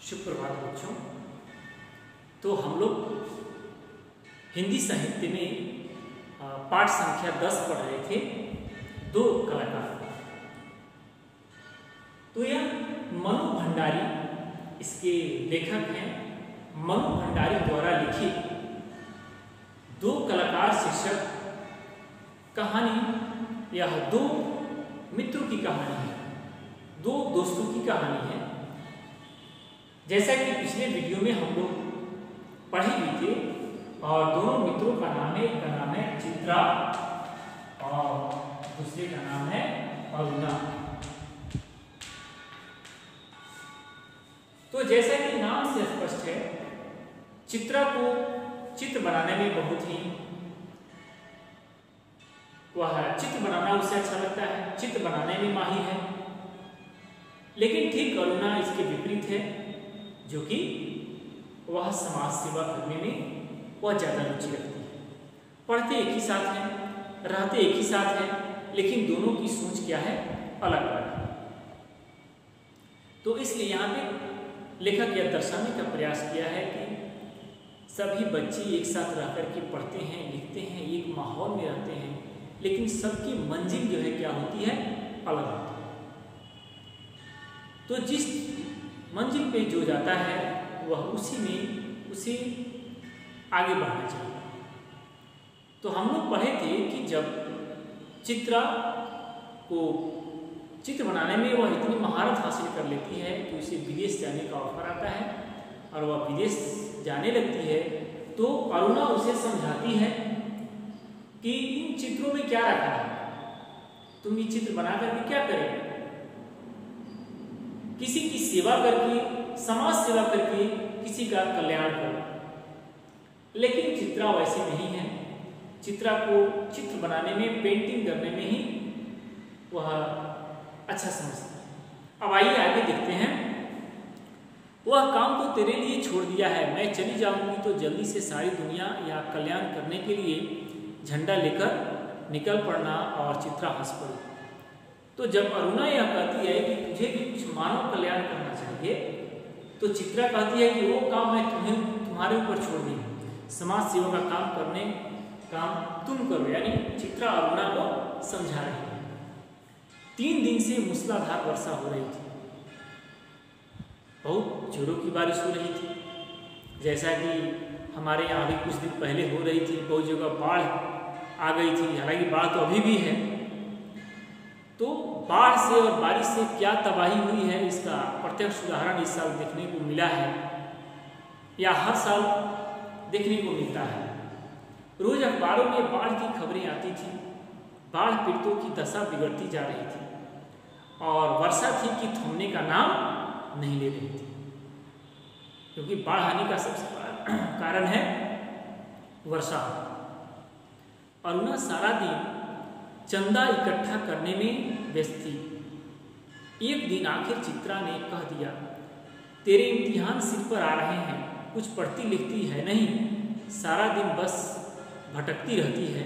सुप्रभात बच्चों। तो हम लोग हिंदी साहित्य में पाठ संख्या 10 पढ़ रहे थे, दो कलाकार। तो यह मनु भंडारी इसके लेखक हैं। मनु भंडारी द्वारा लिखित दो कलाकार शीर्षक कहानी, यह दो मित्रों की कहानी है, दो दोस्तों की कहानी है। जैसा कि पिछले वीडियो में हम लोग पढ़े भी थे, और दोनों मित्रों का नाम है, एक का नाम है चित्रा और दूसरे का नाम है अरुणा। तो जैसा कि नाम से स्पष्ट है, चित्रा को चित्र बनाने में बहुत ही चित्र बनाना उसे अच्छा लगता है, चित्र बनाने में माहिर है। लेकिन ठीक अरुणा इसके विपरीत है, जो कि वह समाज सेवा करने में वह ज़्यादा रुचि रखती है। पढ़ते एक ही साथ हैं, रहते एक ही साथ हैं, लेकिन दोनों की सोच क्या है, अलग अलग है। तो इसलिए यहाँ पे लेखक यह दर्शाने का प्रयास किया है कि सभी बच्चे एक साथ रह करके पढ़ते हैं, लिखते हैं, एक माहौल में रहते हैं, लेकिन सबकी मंजिल जो है क्या होती है, अलग होती है। तो जिस मंजिल पे जो जाता है वह उसी में उसे आगे बढ़ना चाहिए। तो हम लोग पढ़े थे कि जब चित्रा को चित्र बनाने में वह इतनी महारत हासिल कर लेती है कि उसे विदेश जाने का ऑफर आता है और वह विदेश जाने लगती है, तो अरुणा उसे समझाती है कि इन चित्रों में क्या रखा है, तुम ये चित्र बना करके क्या करेंगे, किसी की सेवा करके, समाज सेवा करके किसी का कल्याण करो। लेकिन चित्रा वैसी नहीं है। चित्रा को चित्र बनाने में, पेंटिंग करने में ही वह अच्छा समझता है। अब आइए आगे देखते हैं। वह काम तो तेरे लिए छोड़ दिया है, मैं चली जाऊंगी तो जल्दी से सारी दुनिया या कल्याण करने के लिए झंडा लेकर निकल पड़ना। और चित्रा हंस पड़ी। तो जब अरुणा यह कहती है कि तुझे भी कुछ मानव कल्याण करना चाहिए, तो चित्रा कहती है कि वो काम मैं तुम्हारे ऊपर छोड़ दी, समाज सेवा का काम तुम करो। यानी चित्रा अरुणा को समझा रही है। 3 दिन से मूसलाधार वर्षा हो रही थी, बहुत जोरों की बारिश हो रही थी। जैसा कि हमारे यहाँ अभी कुछ दिन पहले हो रही थी, बहुत जगह बाढ़ आ गई थी। हालांकि बाढ़ तो अभी भी है। तो बाढ़ से और बारिश से क्या तबाही हुई है, इसका प्रत्यक्ष उदाहरण इस साल देखने को मिला है, या हर साल देखने को मिलता है। रोज अखबारों में बाढ़ की खबरें आती थी। बाढ़ पीड़ितों की दशा बिगड़ती जा रही थी और वर्षा थी कि थमने का नाम नहीं ले रही थी, क्योंकि बाढ़ आने का सबसे बड़ा कारण है वर्षा। अरुणा सारा दिन चंदा इकट्ठा करने में व्यस्त थी। एक दिन आखिर चित्रा ने कह दिया, तेरे इम्तिहान सिर पर आ रहे हैं, कुछ पढ़ती लिखती है नहीं, सारा दिन बस भटकती रहती है।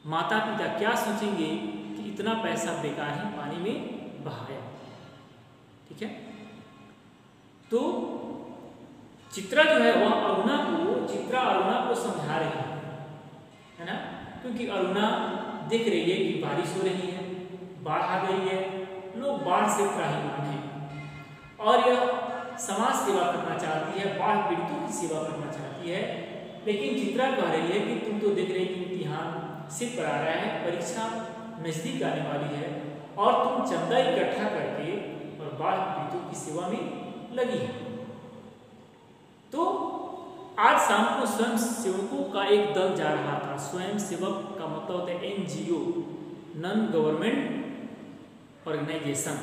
माता पिता क्या सोचेंगे कि इतना पैसा बेकार ही पानी में बहाया। ठीक है। तो चित्रा जो है वह चित्रा अरुणा को समझा रही है ना, क्योंकि अरुणा देख रही है कि बारिश हो रही है, बाढ़ आ गई है, लोग बाढ़ से त्राहिमाम हैं और यह समाज सेवा करना चाहती है, बाढ़ पीड़ितों की सेवा करना चाहती है। लेकिन चित्रा कह रही है कि तुम तो देख रही कि इम्तिहान सिर पर आ रहा है, परीक्षा नजदीक आने वाली है और तुम चंदा इकट्ठा करके और बाढ़ पीड़ितों की सेवा में लगी है। तो आज शाम को स्वयं सेवकों का एक दल जा रहा था। स्वयं सेवक का मतलब होता है NGO, नॉन गवर्नमेंट ऑर्गेनाइजेशन।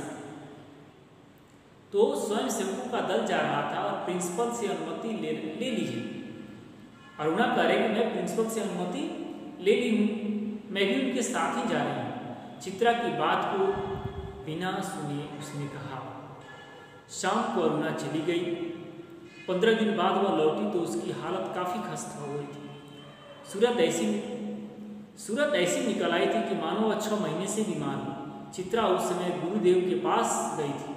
तो स्वयं सेवकों का दल जा रहा था और प्रिंसिपल से अनुमति ले लीजिए। अरुणा कह रही कि मैं प्रिंसिपल से अनुमति ले ली हूँ, मैं भी उनके साथ ही जा रही हूँ। चित्रा की बात को बिना सुने उसने कहा। शाम को अरुणा चली गई। 15 दिन बाद वह लौटी तो उसकी हालत काफ़ी खस्ता हो गई थी। सूरत ऐसी निकल आई थी कि मानो वह 6 महीने से बीमार हो। चित्रा उस समय गुरुदेव के पास गई थी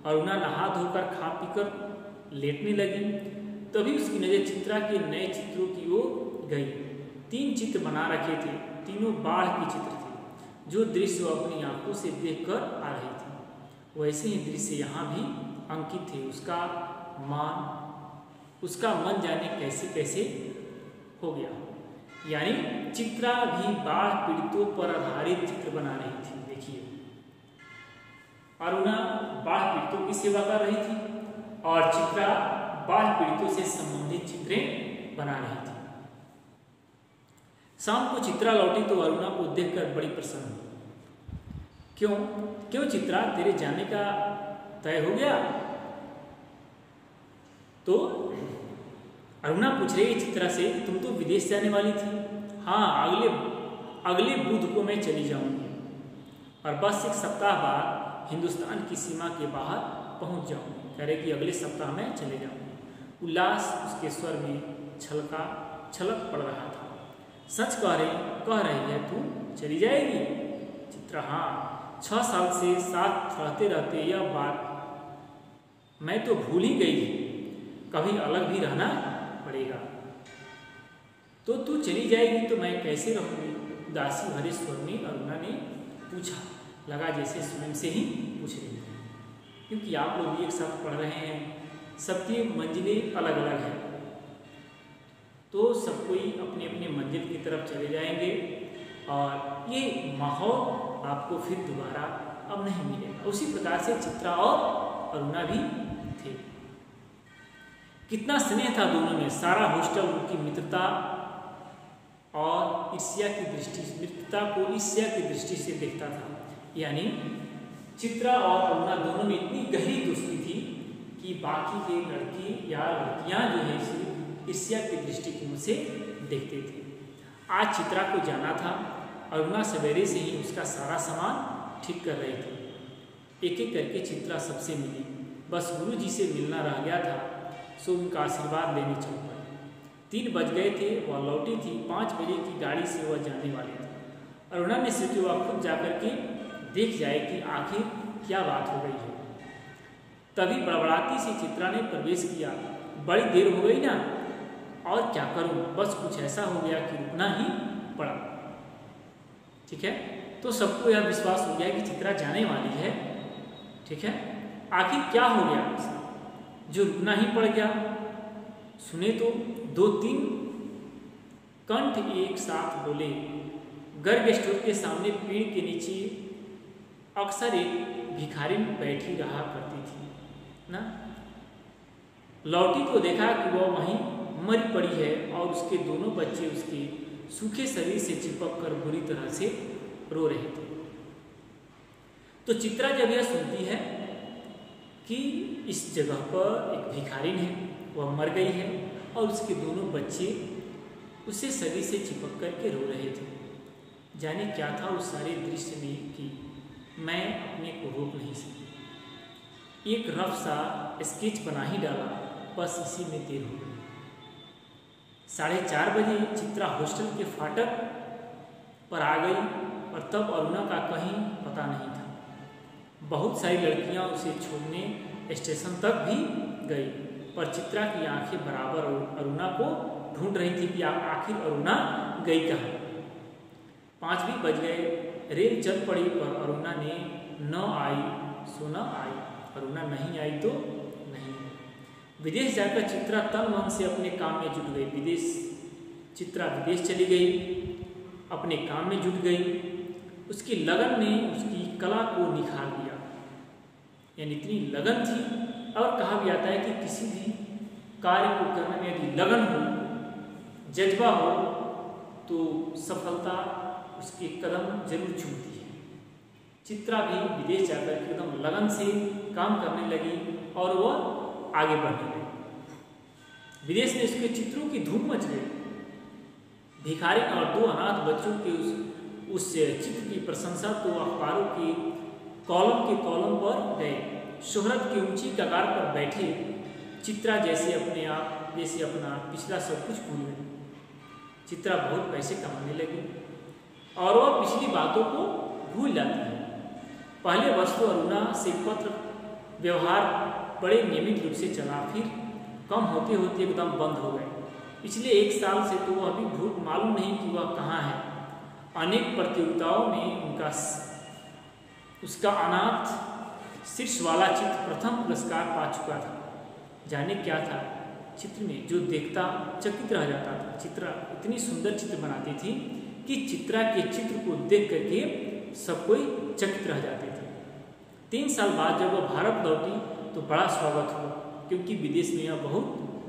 अरुणा नहा धोकर खा पीकर लेटने लगी। तभी उसकी नज़र चित्रा के नए चित्रों की ओर गई। 3 चित्र बना रखे थे, तीनों बाढ़ के चित्र थे, जो दृश्य वो अपनी आंखों से देखकर आ रही थी। वैसे ही दृश्य यहाँ भी अंकित थे। उसका मन जाने कैसे कैसे हो गया। यानी चित्रा भी बाढ़ पीड़ितों पर आधारित चित्र बना रही थी। देखिए, अरुणा बाढ़ पीड़ितों की सेवा कर रही थी और चित्रा बाढ़ पीड़ितों से संबंधित चित्रें बना रही थी। शाम को चित्रा लौटी तो अरुणा को देखकर बड़ी प्रसन्न हुई। क्यों चित्रा, तेरे जाने का तय हो गया? तो अरुणा पूछ रही है चित्रा से, तुम तो विदेश जाने वाली थी। हाँ, अगले बुध को मैं चली जाऊंगी और बस 1 सप्ताह बाद हिंदुस्तान की सीमा के बाहर पहुंच जाऊंगी। कह रहे कि अगले सप्ताह में चले जाऊंगी। उल्लास उसके स्वर में छलक पड़ रहा था। सच कह रही है तू चली जाएगी? चित्रा, हाँ, 6 साल से साथ रहते रहते यह बात मैं तो भूल ही गई। कभी अलग भी रहना पड़ेगा। तो तू चली जाएगी तो मैं कैसे रहूंगी? उदासी भरे स्वर में अरुणा ने पूछा। लगा जैसे स्वयं से ही पूछ रही है, क्योंकि आप लोग भी एक साथ पढ़ रहे हैं, सबकी मंजिलें अलग अलग हैं, तो सब कोई अपने अपने मंजिल की तरफ चले जाएंगे और ये माहौल आपको फिर दोबारा अब नहीं मिलेगा। उसी प्रकार से चित्रा और अरुणा भी थे। कितना स्नेह था दोनों में। सारा हॉस्टल उनकी मित्रता और ईर्ष्या की दृष्टि से देखता था। यानी चित्रा और अरुणा दोनों में इतनी गहरी दोस्ती थी कि बाकी के लड़के या लड़कियां जो है इसे ईर्ष्या के दृष्टिकोण से देखते थे। आज चित्रा को जाना था। अरुणा सवेरे से ही उसका सारा सामान ठीक कर रही थी। एक एक करके चित्रा सबसे मिली। बस गुरुजी से मिलना रह गया था, सो उनका आशीर्वाद लेने चल पड़ी। 3 बज गए थे, वह लौटी थी। 5 बजे की गाड़ी से वह जाने वाली थी। अरुणा ने सोचा वह खुद जाकर के देख जाए कि आखिर क्या बात हो गई है। तभी बड़बड़ाती सी चित्रा ने प्रवेश किया। बड़ी देर हो गई ना, और क्या करूं, बस कुछ ऐसा हो गया कि रुकना ही पड़ा। ठीक है, तो सबको यह विश्वास हो गया कि चित्रा जाने वाली है। ठीक है, आखिर क्या हो गया जो रुकना ही पड़ गया? सुने तो 2-3 कंठ एक साथ बोले। गर्ग स्टोर के सामने पेड़ के नीचे अक्सर एक भिखारी बैठी रहा करती थी ना। लौटी तो देखा कि वह वहीं मरी पड़ी है और उसके दोनों बच्चे उसके सूखे शरीर से चिपक कर बुरी तरह से रो रहे थे। तो चित्रा जब यह सुनती है कि इस जगह पर एक भिखारिन है, वह मर गई है और उसके दोनों बच्चे उसे शरीर से चिपक कर के रो रहे थे, जाने क्या था उस सारे दृश्य में कि मैं अपने को रोक नहीं सकी। एक रफ सा स्केच बना ही डाला, बस इसी में देर हो गई। 4:30 बजे चित्रा हॉस्टल के फाटक पर आ गई और तब अरुणा का कहीं पता नहीं था। बहुत सारी लड़कियां उसे छोड़ने स्टेशन तक भी गई, पर चित्रा की आंखें बराबर अरुणा को ढूंढ रही थी कि आखिर अरुणा गई कहाँ। 5 भी बज गए। रेल चल पड़ी, पर अरुणा ने न आई सो न आई। अरुणा नहीं आई तो नहीं। विदेश जाकर चित्रा तन मन से अपने काम में जुट गई। चित्रा विदेश चली गई, अपने काम में जुट गई। उसकी लगन ने उसकी कला को निखार दिया। यानी इतनी लगन थी। और कहा भी जाता है कि किसी भी कार्य को करने में यदि लगन हो, जज्बा हो, तो सफलता उसके कदम जरूर चूमती है। चित्रा भी विदेश जाकर एकदम लगन से काम करने लगी और वह आगे बढ़ने लगी। विदेश में उसके चित्रों की धूम मच गई। भिखारी और 2 अनाथ बच्चों के उस चित्र की प्रशंसा तो अखबारों के कॉलम पर गए। शोहरत की ऊंची कगार पर बैठे चित्रा जैसे अपना पिछला सब कुछ भूल गई। चित्रा बहुत पैसे कमाने लगी और वह पिछली बातों को भूल जाती है। पहले वर्ष तो अरुणा से पत्र व्यवहार बड़े नियमित रूप से चला, फिर कम होते होते एकदम बंद हो गए। पिछले 1 साल से तो वह अभी मालूम नहीं कि वह कहाँ है। अनेक प्रतियोगिताओं में उसका अनाथ शीर्ष वाला चित्र प्रथम पुरस्कार पा चुका था। जाने क्या था चित्र में, जो देखता चकित रह जाता था। चित्रा इतनी सुंदर चित्र बनाती थी कि चित्रा के चित्र को देख करके सब कोई चकित रह जाते थे। 3 साल बाद जब वह भारत लौटी तो बड़ा स्वागत हुआ, क्योंकि विदेश में यह बहुत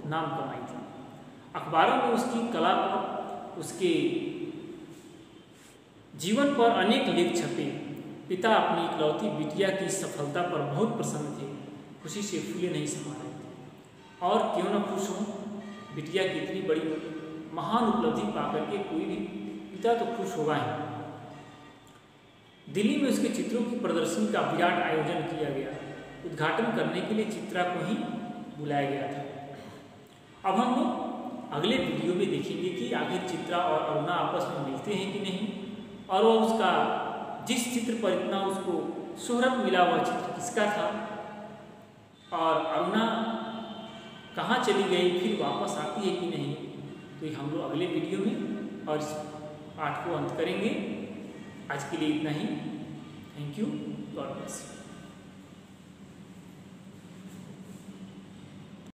नाम कमाई थी। अखबारों में उसकी कला पर, उसके जीवन पर अनेक लेख छपे। पिता अपनी इकलौती बिटिया की सफलता पर बहुत प्रसन्न थे, खुशी से फूले नहीं समा रहे थे। और क्यों न खुश हों, बिटिया की इतनी बड़ी महान उपलब्धि पाकर के कोई भी पिता तो खुश होगा ही। दिल्ली में उसके चित्रों की प्रदर्शनी का विराट आयोजन किया गया। उद्घाटन करने के लिए चित्रा को ही बुलाया गया था। अब हम लोग अगले वीडियो में देखेंगे कि आखिर चित्रा और अरुणा आपस में मिलते हैं कि नहीं, और वह उसका जिस चित्र पर इतना उसको शोहरत मिला वह चित्र किसका था, और अरुणा कहाँ चली गई, फिर वापस आती है कि नहीं। तो ये हम लोग अगले वीडियो में और इस पाठ को अंत करेंगे। आज के लिए इतना ही। Thank you, God bless.